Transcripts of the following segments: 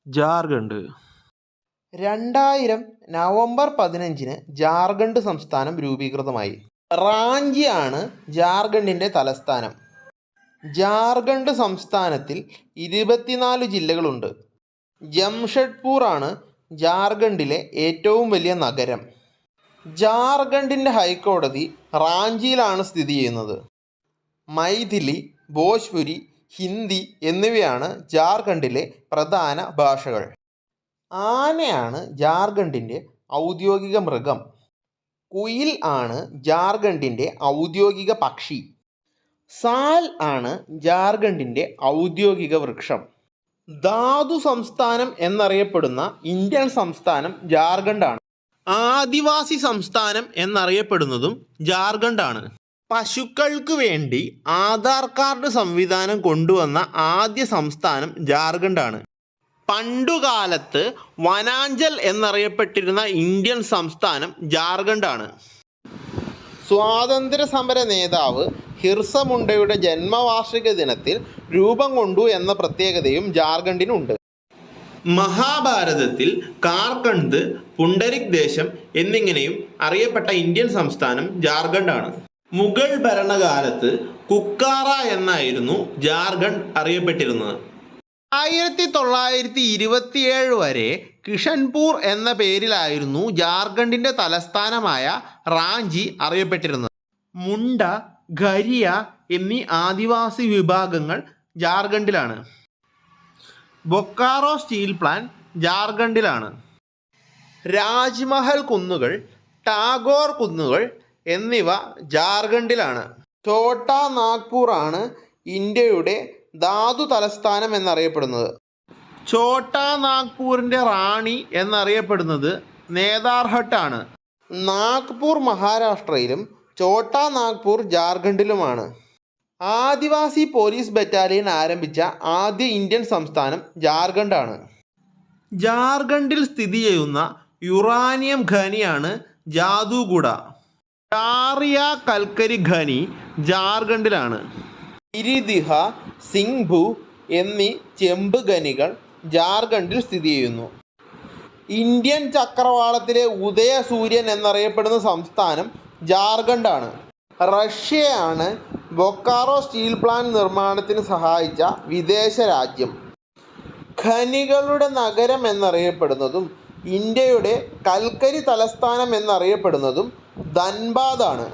Jharkhand. 2000 November 15 Jharkhand സംസ്ഥാനം രൂപീകൃതമായി. റാഞ്ചിയാണ് ജാർഖണ്ഡിൻ്റെ തലസ്ഥാനം. ജാർഖണ്ഡ് സംസ്ഥാനത്തിൽ 24 ജില്ലകളുണ്ട്. ജംഷഡ്പൂർ ആണ് ജാർഖണ്ഡിലെ ഏറ്റവും വലിയ നഗരം. ജാർഖണ്ഡിൻ്റെ ഹൈക്കോടതി റാഞ്ചിയിലാണ് സ്ഥിതി ചെയ്യുന്നത്. മൈഥിലി, ഭോജ്പുരി, ഹിന്ദി എന്നിവയാണ് ജാർഖണ്ഡിലെ പ്രധാന ഭാഷകൾ. ആനയാണ് ജാർഖണ്ഡിൻ്റെ ഔദ്യോഗിക മൃഗം. കുയിൽ ആണ് ജാർഖണ്ഡിൻ്റെ ഔദ്യോഗിക പക്ഷി. സാൽ ആണ് ജാർഖണ്ഡിൻ്റെ ഔദ്യോഗിക വൃക്ഷം. ധാതു സംസ്ഥാനം എന്നറിയപ്പെടുന്ന ഇന്ത്യൻ സംസ്ഥാനം ജാർഖണ്ഡാണ്. ആദിവാസി സംസ്ഥാനം എന്നറിയപ്പെടുന്നതും ജാർഖണ്ഡാണ്. പശുക്കൾക്ക് വേണ്ടി ആധാർ കാർഡ് സംവിധാനം കൊണ്ടുവന്ന ആദ്യ സംസ്ഥാനം ജാർഖണ്ഡാണ്. പണ്ടുകാലത്ത് വനാഞ്ചൽ എന്നറിയപ്പെട്ടിരുന്ന ഇന്ത്യൻ സംസ്ഥാനം ജാർഖണ്ഡാണ്. സ്വാതന്ത്ര്യ സമര നേതാവ് ഹിർസ മുണ്ടയുടെ ജന്മവാർഷിക ദിനത്തിൽ രൂപം കൊണ്ടു എന്ന പ്രത്യേകതയും ജാർഖണ്ഡിനുണ്ട്. മഹാഭാരതത്തിൽ കാർക്കണ്ഡ്, പുണ്ടരിക് ദേശം എന്നിങ്ങനെയും അറിയപ്പെട്ട ഇന്ത്യൻ സംസ്ഥാനം ജാർഖണ്ഡാണ്. മുഗൾ ഭരണകാലത്ത് കുക്കാറ എന്നായിരുന്നു ജാർഖണ്ഡ് അറിയപ്പെട്ടിരുന്നത്. 1927 വരെ കിഷൻപൂർ എന്ന പേരിലായിരുന്നു ജാർഖണ്ഡിൻ്റെ തലസ്ഥാനമായ റാഞ്ചി അറിയപ്പെട്ടിരുന്നത്. മുണ്ട, ഖരിയ എന്നീ ആദിവാസി വിഭാഗങ്ങൾ ജാർഖണ്ഡിലാണ്. ബൊക്കാറോ സ്റ്റീൽ പ്ലാന്റ് ജാർഖണ്ഡിലാണ്. രാജ്മഹൽ കുന്നുകൾ, ടാഗോർ കുന്നുകൾ എന്നിവ ജാർഖണ്ഡിലാണ്. ഛോട്ടാ നാഗ്പൂർ ആണ് ഇന്ത്യയുടെ ധാതു തലസ്ഥാനം എന്നറിയപ്പെടുന്നത്. ഛോട്ടാ നാഗ്പൂരിൻ്റെ റാണി എന്നറിയപ്പെടുന്നത് നേതാർഹട്ട് ആണ്. നാഗ്പൂർ മഹാരാഷ്ട്രയിലും ഛോട്ടാ നാഗ്പൂർ ജാർഖണ്ഡിലുമാണ്. ആദിവാസി പോലീസ് ബറ്റാലിയൻ ആരംഭിച്ച ആദ്യ ഇന്ത്യൻ സംസ്ഥാനം ജാർഖണ്ഡാണ്. ജാർഖണ്ഡിൽ സ്ഥിതി ചെയ്യുന്ന യുറാനിയം ഖനിയാണ് ജാദുഗുഡ. ടാറിയ കൽക്കരി ഖനി ജാർഖണ്ഡിലാണ്. ഗിരിദിഹ, സിംഗ്ഭു എന്നീ ചെമ്പ് ഖനികൾ ജാർഖണ്ഡിൽ സ്ഥിതി ചെയ്യുന്നു. ഇന്ത്യൻ ചക്രവാളത്തിലെ ഉദയസൂര്യൻ എന്നറിയപ്പെടുന്ന സംസ്ഥാനം ജാർഖണ്ഡാണ്. റഷ്യയാണ് ബൊക്കാറോ സ്റ്റീൽ പ്ലാന്റ് നിർമ്മാണത്തിന് സഹായിച്ച വിദേശ രാജ്യം. ഖനികളുടെ നഗരം എന്നറിയപ്പെടുന്നതും ഇന്ത്യയുടെ കൽക്കരി തലസ്ഥാനം എന്നറിയപ്പെടുന്നതും ധൻബാദാണ്.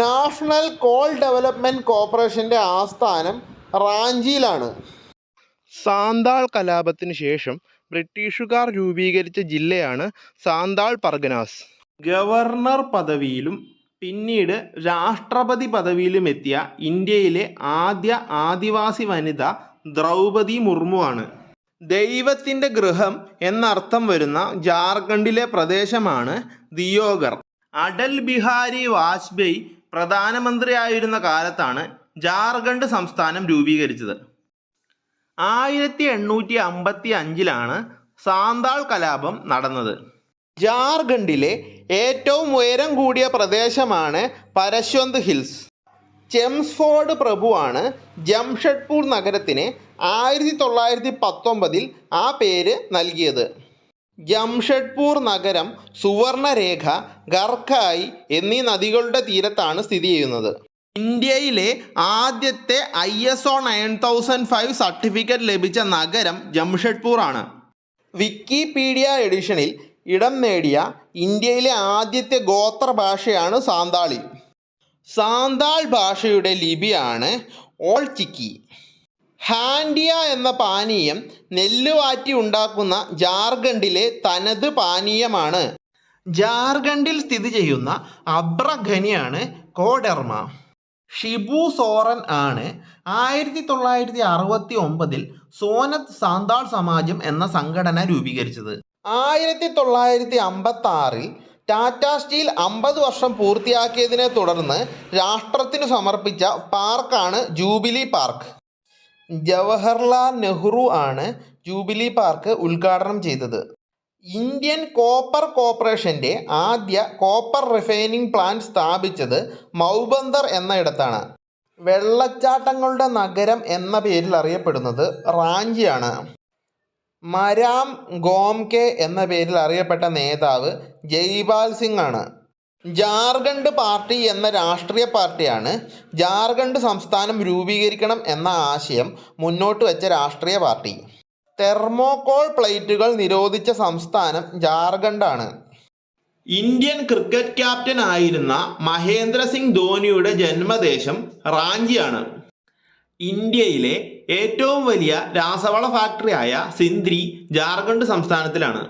നാഷണൽ കോൾ ഡെവലപ്മെൻറ്റ് കോർപ്പറേഷൻ്റെ ആസ്ഥാനം റാഞ്ചിയിലാണ്. സാന്താൾ കലാപത്തിന് ശേഷം ബ്രിട്ടീഷുകാർ രൂപീകരിച്ച ജില്ലയാണ് സാന്താൾ പർഗനാസ്. ഗവർണർ പദവിയിലും പിന്നീട് രാഷ്ട്രപതി പദവിയിലും എത്തിയ ഇന്ത്യയിലെ ആദ്യ ആദിവാസി വനിത ദ്രൗപദി മുർമു ആണ്. ദൈവത്തിൻ്റെ ഗൃഹം എന്നർത്ഥം വരുന്ന ജാർഖണ്ഡിലെ പ്രദേശമാണ് ദിയോഘർ. അടൽ ബിഹാരി വാജ്പേയി പ്രധാനമന്ത്രിയായിരുന്ന കാലത്താണ് ജാർഖണ്ഡ് സംസ്ഥാനം രൂപീകരിച്ചത്. 1855 സാന്താൾ കലാപം നടന്നത്. ജാർഖണ്ഡിലെ ഏറ്റവും ഉയരം കൂടിയ പ്രദേശമാണ് പരശ്വന്ത് ഹിൽസ്. ചെംസ്ഫോർഡ് പ്രഭുവാണ് ജംഷഡ്പൂർ നഗരത്തിന് 1919 ആ പേര് നൽകിയത്. ജംഷഡ്പൂർ നഗരം സുവർണരേഖ, ഗർഖായി എന്നീ നദികളുടെ തീരത്താണ് സ്ഥിതി ചെയ്യുന്നത്. ഇന്ത്യയിലെ ആദ്യത്തെ ISO 9005 സർട്ടിഫിക്കറ്റ് ലഭിച്ച നഗരം ജംഷഡ്പൂർ ആണ്. വിക്കിപീഡിയ എഡിഷനിൽ ഇടം നേടിയ ഇന്ത്യയിലെ ആദ്യത്തെ ഗോത്ര ഭാഷയാണ് സാന്താളി. സാന്താൾ ഭാഷയുടെ ലിപിയാണ് ഓൾ ചിക്കി. ഹാൻഡിയ എന്ന പാനീയം നെല്ല് വാറ്റി ഉണ്ടാക്കുന്ന ജാർഖണ്ഡിലെ തനത് പാനീയമാണ്. ജാർഖണ്ഡിൽ സ്ഥിതി ചെയ്യുന്ന അബ്രഖനിയാണ് കോഡെർമ. ഷിബു സോറൻ ആണ് 1969 സോനത്ത് സാന്താൾ സമാജം എന്ന സംഘടന രൂപീകരിച്ചത്. 1956 ടാറ്റ സ്റ്റീൽ 50 വർഷം പൂർത്തിയാക്കിയതിനെ തുടർന്ന് രാഷ്ട്രത്തിനു സമർപ്പിച്ച പാർക്കാണ് ജൂബിലി പാർക്ക്. ജവഹർലാൽ നെഹ്റു ആണ് ജൂബിലി പാർക്ക് ഉദ്ഘാടനം ചെയ്തത്. ഇന്ത്യൻ കോപ്പർ കോർപ്പറേഷൻ്റെ ആദ്യ കോപ്പർ റിഫൈനിങ് പ്ലാന്റ് സ്ഥാപിച്ചത് മൗബന്തർ എന്ന ഇടത്താണ്. വെള്ളച്ചാട്ടങ്ങളുടെ നഗരം എന്ന പേരിൽ അറിയപ്പെടുന്നത് റാഞ്ചിയാണ്. മരാം ഗോംകെ എന്ന പേരിൽ അറിയപ്പെട്ട നേതാവ് ജയ്പാൽ സിംഗ് ആണ്. ജാർഖണ്ഡ് പാർട്ടി എന്ന രാഷ്ട്രീയ പാർട്ടിയാണ് ജാർഖണ്ഡ് സംസ്ഥാനം രൂപീകരിക്കണം എന്ന ആശയം മുന്നോട്ട് വെച്ച രാഷ്ട്രീയ പാർട്ടി. തെർമോകോൾ പ്ലേറ്റുകൾ നിരോധിച്ച സംസ്ഥാനം ജാർഖണ്ഡാണ്. ഇന്ത്യൻ ക്രിക്കറ്റ് ക്യാപ്റ്റൻ ആയിരുന്ന മഹേന്ദ്ര സിംഗ് ധോണിയുടെ ജന്മദേശം റാഞ്ചിയാണ്. ഇന്ത്യയിലെ ഏറ്റവും വലിയ രാസവള ഫാക്ടറിയായ സിന്ദ്രി ജാർഖണ്ഡ് സംസ്ഥാനത്തിലാണ്.